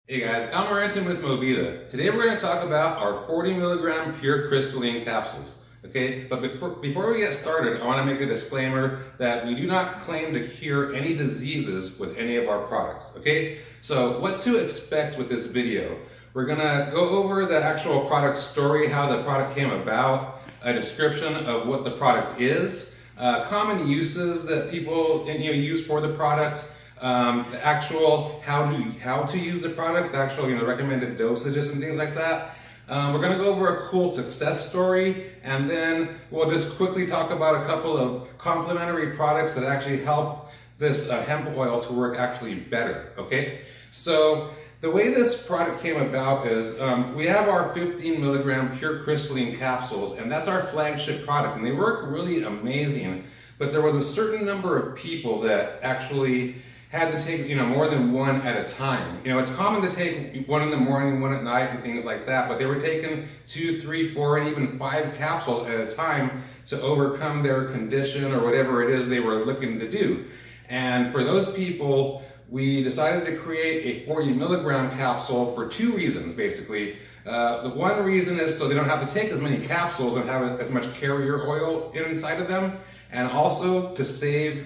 Hey guys, I'm Renton with MOVIDA. Today we're going to talk about our 40 milligram pure crystalline capsules. Okay, but before we get started, I want to make a disclaimer that we do not claim to cure any diseases with any of our products. Okay, so what to expect with this video? We're going to go over the actual product story, how the product came about, a description of what the product is, common uses that people use for the product, the actual how to use the product, the actual recommended dosages and things like that. We're going to go over a cool success story, and then we'll just quickly talk about a couple of complementary products that actually help this hemp oil to work actually better. Okay, so the way this product came about is we have our 15 milligram pure crystalline capsules, and that's our flagship product, and they work really amazing. But there was a certain number of people that actually had to take more than one at a time. It's common to take one in the morning, one at night, and things like that, but they were taking 2, 3, 4, and even 5 capsules at a time to overcome their condition or whatever it is they were looking to do. And for those people, we decided to create a 40 milligram capsule for 2 reasons, basically. The one reason is so they don't have to take as many capsules and have as much carrier oil inside of them, and also to save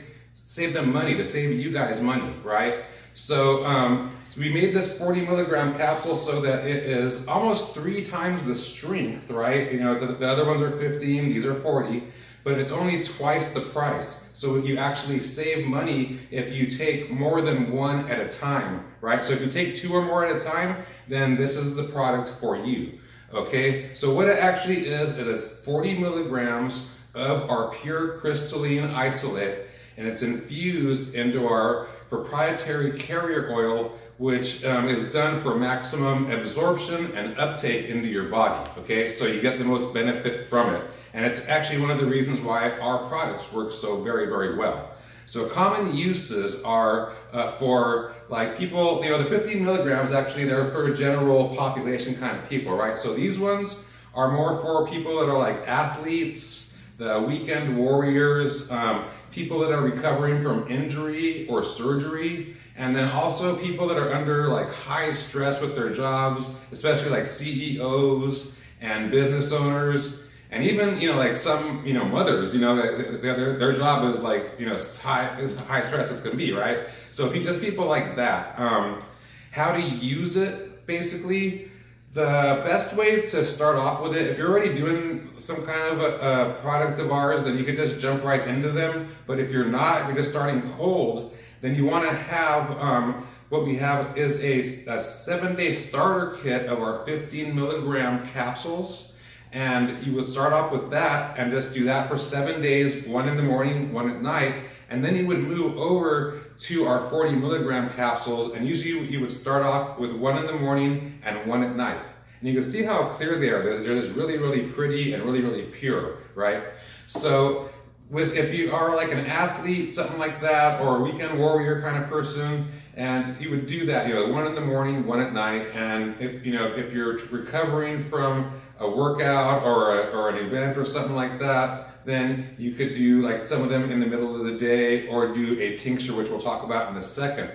them money, to save you guys money, right? So we made this 40 milligram capsule so that it is almost 3 times the strength, right? The other ones are 15, these are 40, but it's only twice the price. So you actually save money if you take more than one at a time, right? So if you take 2 or more at a time, then this is the product for you, okay? So what it actually is it's 40 milligrams of our Pure Crystalline Isolate, and it's infused into our proprietary carrier oil, which is done for maximum absorption and uptake into your body, okay? So you get the most benefit from it. And it's actually one of the reasons why our products work so very, very well. So common uses are for like people, the 15 milligrams actually, they're for general population kind of people, right? So these ones are more for people that are like athletes, the weekend warriors, people that are recovering from injury or surgery, and then also people that are under like high stress with their jobs, especially like CEOs and business owners, and even like some mothers, their job is like as high stress as can be, right? So just people like that. How to use it, basically. The best way to start off with it, if you're already doing some kind of a product of ours, then you could just jump right into them. But if you're not, if you're just starting cold, then you want to have, what we have is a 7-day starter kit of our 15 milligram capsules. And you would start off with that and just do that for 7 days, 1 in the morning, 1 at night. And then you would move over to our 40 milligram capsules, and usually you would start off with 1 in the morning and 1 at night. And you can see how clear they are. They're just really, really pretty and really, really pure, right? So if you are like an athlete, something like that, or a weekend warrior kind of person, and you would do that, 1 in the morning, 1 at night, and if you're recovering from a workout or an event or something like that, then you could do like some of them in the middle of the day, or do a tincture, which we'll talk about in a second.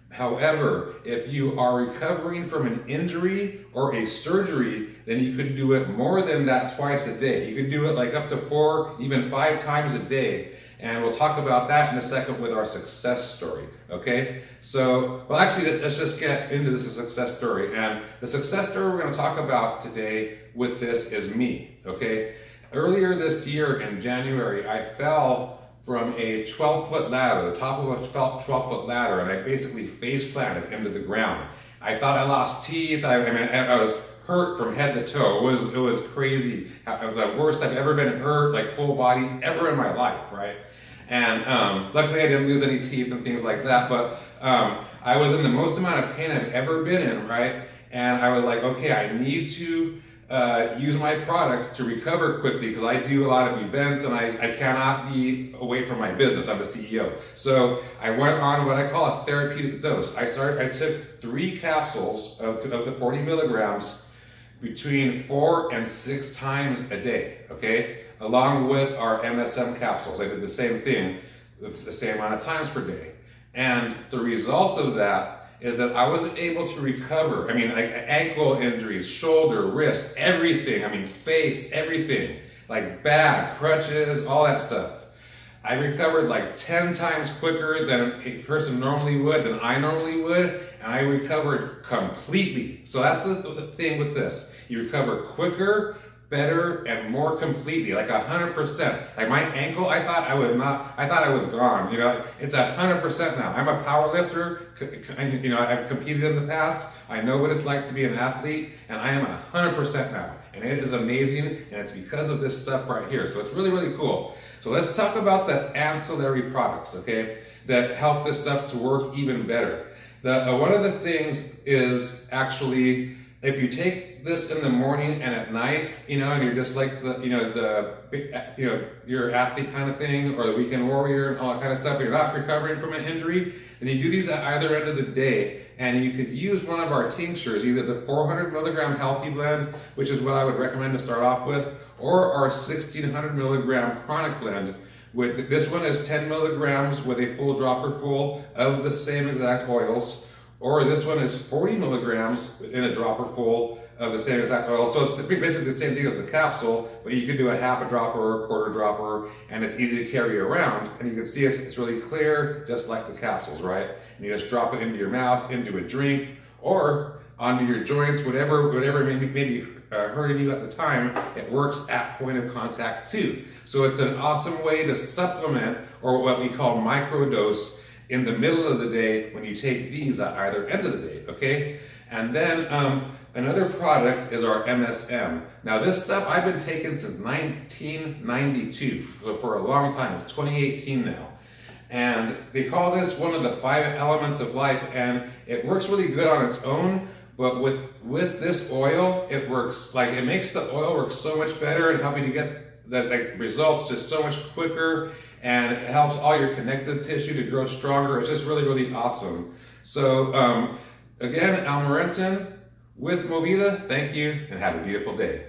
However, if you are recovering from an injury or a surgery, then you could do it more than that twice a day. You could do it like up to 4, even 5 times a day. And we'll talk about that in a second with our success story, okay? So, well actually, let's just get into this success story. And the success story we're gonna talk about today with this is me, okay? Earlier this year in January, I fell from a 12-foot ladder, the top of a 12-foot ladder, and I basically face planted into the ground. I thought I lost teeth. I was hurt from head to toe. It was crazy. The worst I've ever been hurt, like full body, ever in my life, right? And luckily I didn't lose any teeth and things like that, but I was in the most amount of pain I've ever been in, right? And I was like, okay, I need to use my products to recover quickly, because I do a lot of events and I cannot be away from my business. I'm the CEO. So I went on what I call a therapeutic dose. I took 3 capsules of the 40 milligrams between 4 and 6 times a day, okay? Along with our MSM capsules. I did the same thing. It's the same amount of times per day. And the result of that is that I was able to recover. I mean, like ankle injuries, shoulder, wrist, everything. I mean, face, everything. Like back, crutches, all that stuff. I recovered like 10 times quicker than a person normally would, than I normally would, and I recovered completely. So that's the thing with this. You recover quicker, better, and more completely, like 100%. Like my ankle, I thought I was gone. You know, it's 100% now. I'm a power lifter. You know, I've competed in the past. I know what it's like to be an athlete, and I am 100% now. And it is amazing, and it's because of this stuff right here. So it's really, really cool. So let's talk about the ancillary products, okay, that help this stuff to work even better. One of the things is actually, if you take this in the morning and at night, you know, and you're just like your athlete kind of thing, or the weekend warrior and all that kind of stuff, you're not recovering from an injury, then you do these at either end of the day, and you could use one of our tinctures, either the 400 milligram healthy blend, which is what I would recommend to start off with, or our 1600 milligram chronic blend. This one is 10 milligrams with a full dropper full of the same exact oils, or this one is 40 milligrams in a dropper full of the same exact oil. So it's basically the same thing as the capsule, but you can do a half a dropper or a quarter dropper, and it's easy to carry around. And you can see it's really clear, just like the capsules, right? And you just drop it into your mouth, into a drink, or onto your joints, whatever maybe hurting you at the time. It works at point of contact too. So it's an awesome way to supplement, or what we call microdose, in the middle of the day when you take these at either end of the day, okay? And then another product is our MSM. Now this stuff I've been taking since 1992, so for a long time. It's 2018 now. And they call this one of the 5 elements of life, and it works really good on its own, but with this oil, it works, like it makes the oil work so much better and help you to get the results just so much quicker, and it helps all your connective tissue to grow stronger. It's just really, really awesome. So again, Almarentin with MOVIDA, thank you, and have a beautiful day.